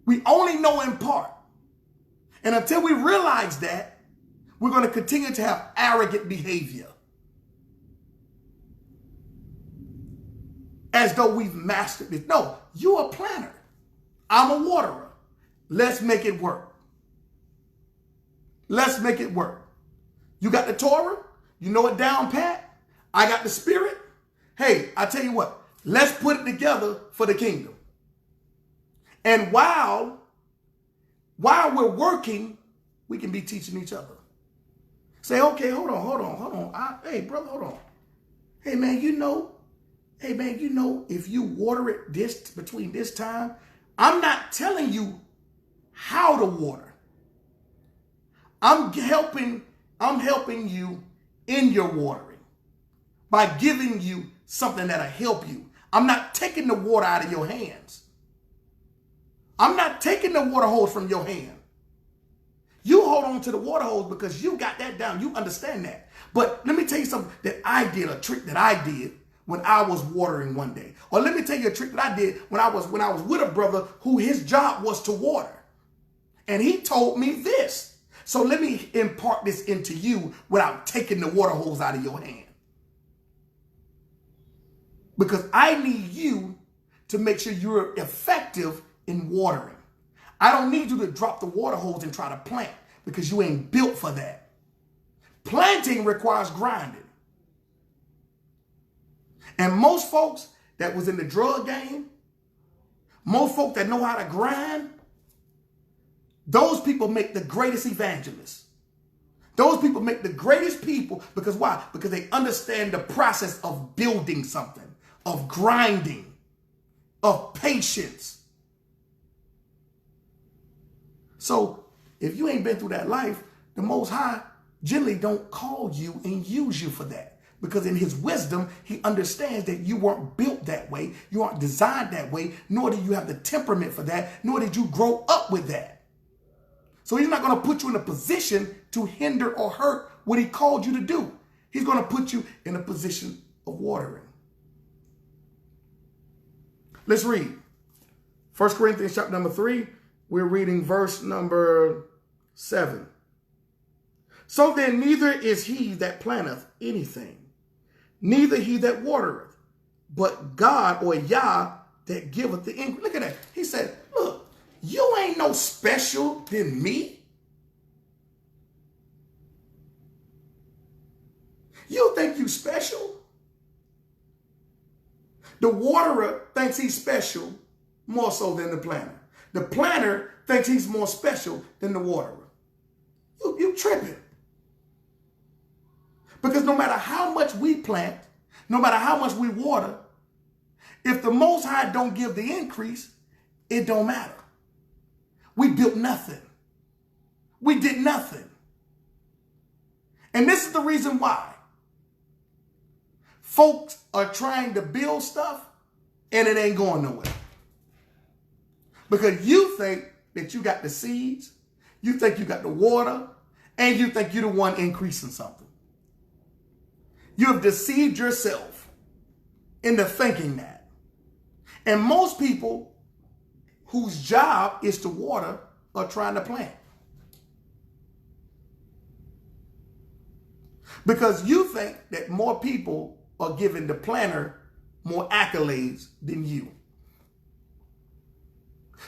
We only know in part. And until we realize that, we're going to continue to have arrogant behavior, as though we've mastered this. No, you're a planter. I'm a waterer. Let's make it work. Let's make it work. You got the Torah. You know it down pat. I got the Spirit. Hey, I tell you what. Let's put it together for the kingdom. And while we're working, we can be teaching each other. Say, okay, hold on. Hey, brother, hold on. Hey, man, you know, if you water it between this time, I'm not telling you how to water. I'm helping you in your watering by giving you something that'll help you. I'm not taking the water out of your hands. I'm not taking the water hose from your hand. You hold on to the water hose because you got that down. You understand that. But let me tell you something that I did, a trick that I did when I was watering one day. Or let me tell you a trick that I did when I was with a brother who his job was to water. And he told me this. So let me impart this into you without taking the water hose out of your hand. Because I need you to make sure you're effective in watering. I don't need you to drop the water hose and try to plant, because you ain't built for that. Planting requires grinding. And most folks that was in the drug game, most folks that know how to grind, those people make the greatest evangelists. Those people make the greatest people. Because why? Because they understand the process of building something, of grinding, of patience. So if you ain't been through that life, the Most High generally don't call you and use you for that. Because in his wisdom, he understands that you weren't built that way. You aren't designed that way, nor do you have the temperament for that, nor did you grow up with that. So he's not going to put you in a position to hinder or hurt what he called you to do. He's going to put you in a position of watering. Let's read 1 Corinthians chapter number 3. We're reading verse number 7. So then neither is he that planteth anything, neither he that watereth, but God or Yah that giveth the increase. Look at that. He said, look, you ain't no special than me. You think you special? The waterer thinks he's special more so than the planter. The planter thinks he's more special than the waterer. You tripping. Because no matter how much we plant, no matter how much we water, if the Most High don't give the increase, it don't matter. We built nothing. We did nothing. And this is the reason why folks are trying to build stuff and it ain't going nowhere. Because you think that you got the seeds, you think you got the water, and you think you're the one increasing something. You have deceived yourself into thinking that. And most people whose job is to water are trying to plant. Because you think that more people are giving the planter more accolades than you.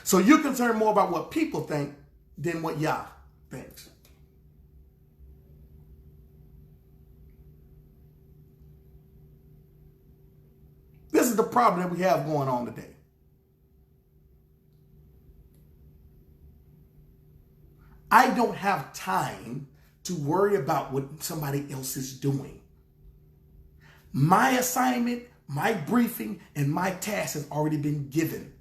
So you're concerned more about what people think than what Yah thinks. This is the problem that we have going on today. I don't have time to worry about what somebody else is doing. My assignment, my briefing, and my task has already been given.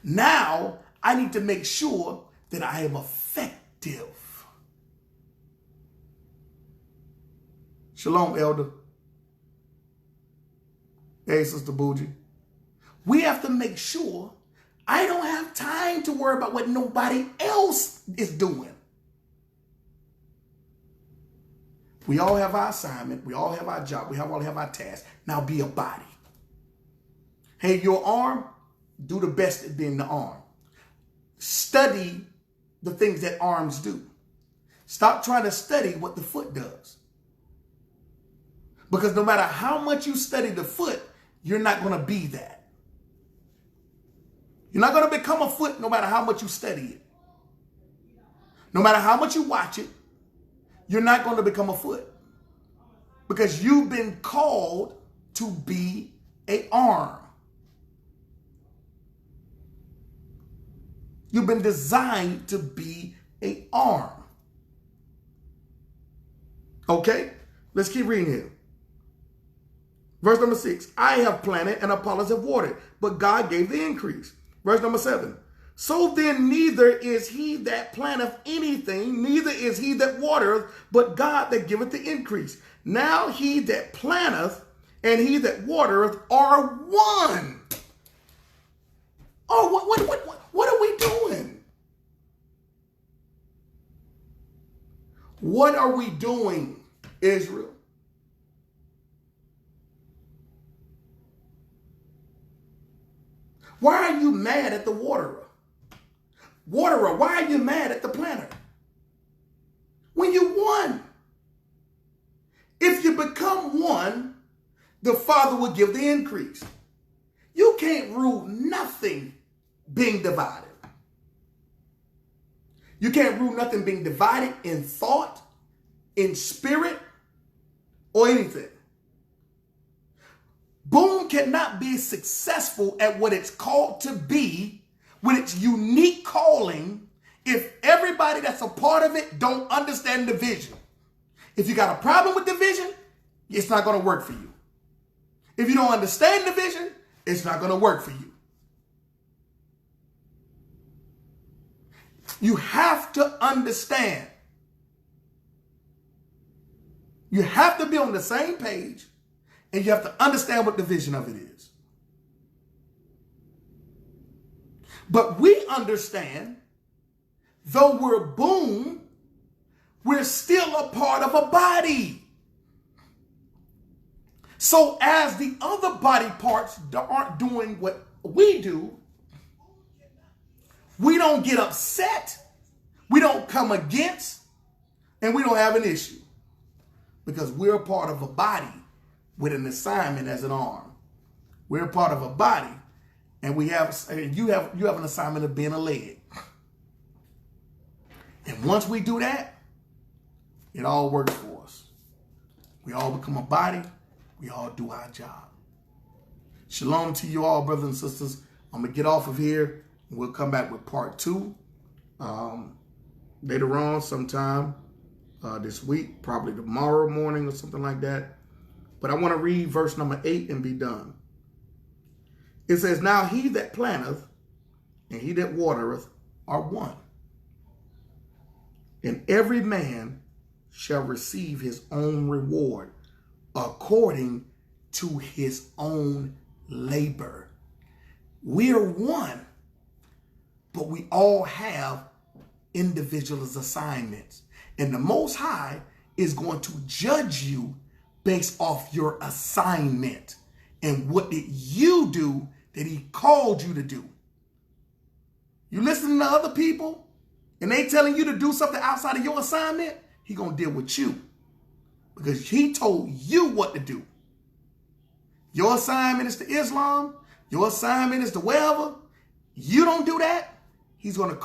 Now, I need to make sure that I am effective. Shalom, Elder. Hey, Sister Bougie. We have to make sure I don't have time to worry about what nobody else is doing. We all have our assignment. We all have our job. We all have our task. Now be a body. Hey, your arm, do the best at being the arm. Study the things that arms do. Stop trying to study what the foot does. Because no matter how much you study the foot, you're not going to be that. You're not going to become a foot no matter how much you study it. No matter how much you watch it, you're not going to become a foot. Because you've been called to be an arm. You've been designed to be an arm. Okay? Let's keep reading here. Verse number 6, I have planted and Apollos have watered, but God gave the increase. Verse number 7, so then neither is he that planteth anything, neither is he that watereth, but God that giveth the increase. Now he that planteth and he that watereth are one. Oh, what are we doing? What are we doing, Israel? Why are you mad at the waterer? Waterer, why are you mad at the planter? When you won. If you become one, the Father will give the increase. You can't rule nothing being divided. You can't rule nothing being divided in thought, in spirit, or anything. B.O.O.M cannot be successful at what it's called to be with its unique calling if everybody that's a part of it don't understand the vision. If you got a problem with the vision, it's not going to work for you. If you don't understand the vision, it's not going to work for you. You have to understand. You have to be on the same page. And you have to understand what the vision of it is. But we understand, though we're B.O.O.M, we're still a part of a body. So as the other body parts aren't doing what we do, we don't get upset, we don't come against, and we don't have an issue. Because we're a part of a body with an assignment as an arm. We're a part of a body, and you have an assignment of being a leg. And once we do that, it all works for us. We all become a body. We all do our job. Shalom to you all, brothers and sisters. I'm going to get off of here, and we'll come back with part 2 later on sometime this week, probably tomorrow morning or something like that. But I want to read verse number 8 and be done. It says, now he that planteth and he that watereth are one, and every man shall receive his own reward according to his own labor. We are one, but we all have individual assignments. And the Most High is going to judge you based off your assignment. And what did you do that he called you to do? You listening to other people and they telling you to do something outside of your assignment, he going to deal with you because he told you what to do. Your assignment is to Islam. Your assignment is to wherever. You don't do that, he's going to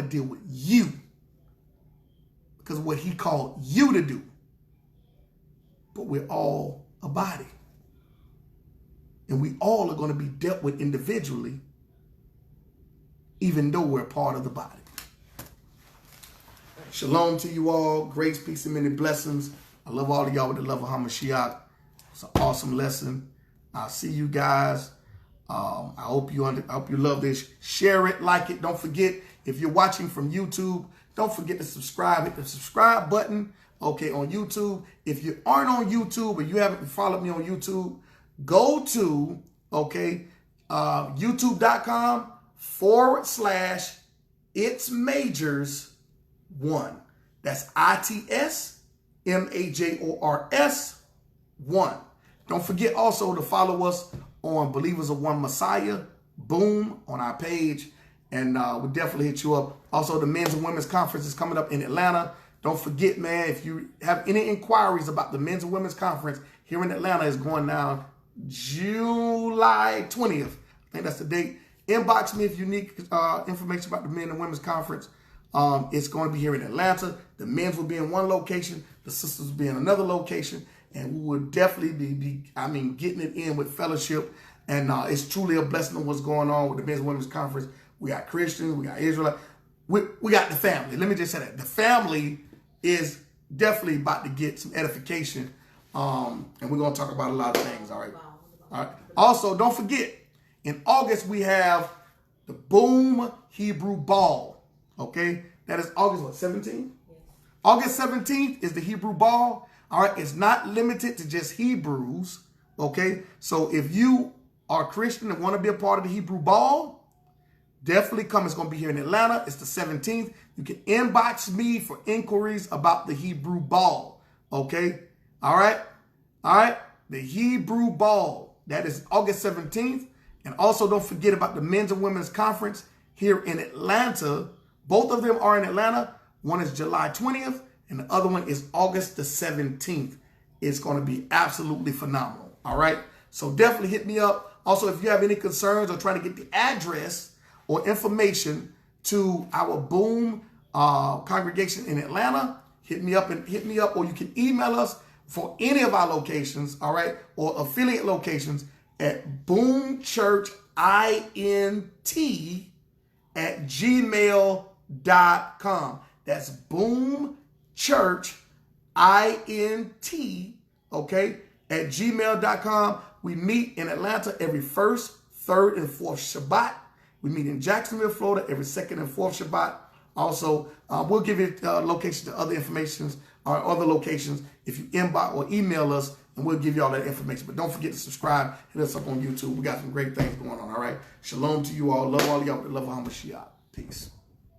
deal with you because of what he called you to do. But we're all a body. And we all are going to be dealt with individually, even though we're part of the body. Shalom to you all. Grace, peace, and many blessings. I love all of y'all with the love of HaMashiach. It's an awesome lesson. I'll see you guys. I hope you love this. Share it, like it. Don't forget, if you're watching from YouTube, don't forget to subscribe. Hit the subscribe button, okay, on YouTube. If you aren't on YouTube or you haven't followed me on YouTube, go to, okay, youtube.com/itsmajors1. That's ITSMAJORS1. Don't forget also to follow us on Believers of One Messiah, B.O.O.M, on our page. And we'll definitely hit you up. Also, the Men's and Women's Conference is coming up in Atlanta. Don't forget, man, if you have any inquiries about the Men's and Women's Conference here in Atlanta, is going down July 20th. I think that's the date. Inbox me if you need information about the Men and Women's Conference. It's going to be here in Atlanta. The men's will be in one location. The sisters will be in another location. And we will definitely be getting it in with fellowship. And it's truly a blessing of what's going on with the Men's and Women's Conference. We got Christians. We got Israelite. We got the family. Let me just say that. The family is definitely about to get some edification. And we're going to talk about a lot of things. All right. All right. Also, don't forget, in August, we have the B.O.O.M Hebrew Ball. Okay. That is August, what, 17th? Yes. August 17th is the Hebrew Ball. All right. It's not limited to just Hebrews. Okay. So if you are a Christian and want to be a part of the Hebrew Ball, definitely come. It's going to be here in Atlanta. It's the 17th. You can inbox me for inquiries about the Hebrew Ball. Okay. All right. All right. The Hebrew Ball. That is August 17th. And also don't forget about the Men's and Women's Conference here in Atlanta. Both of them are in Atlanta. One is July 20th and the other one is August the 17th. It's going to be absolutely phenomenal. All right. So definitely hit me up. Also, if you have any concerns or trying to get the address or information to our B.O.O.M congregation in Atlanta, hit me up, or you can email us for any of our locations, all right, or affiliate locations at boomchurchint@gmail.com. That's boomchurchint, okay, at gmail.com. We meet in Atlanta every first, third, and fourth Shabbat. We meet in Jacksonville, Florida, every second and fourth Shabbat. Also, we'll give you locations to other informations or other locations if you inbox or email us, and we'll give you all that information. But don't forget to subscribe. Hit us up on YouTube. We got some great things going on, all right? Shalom to you all. Love all of y'all with the love of HaMashiach. Peace.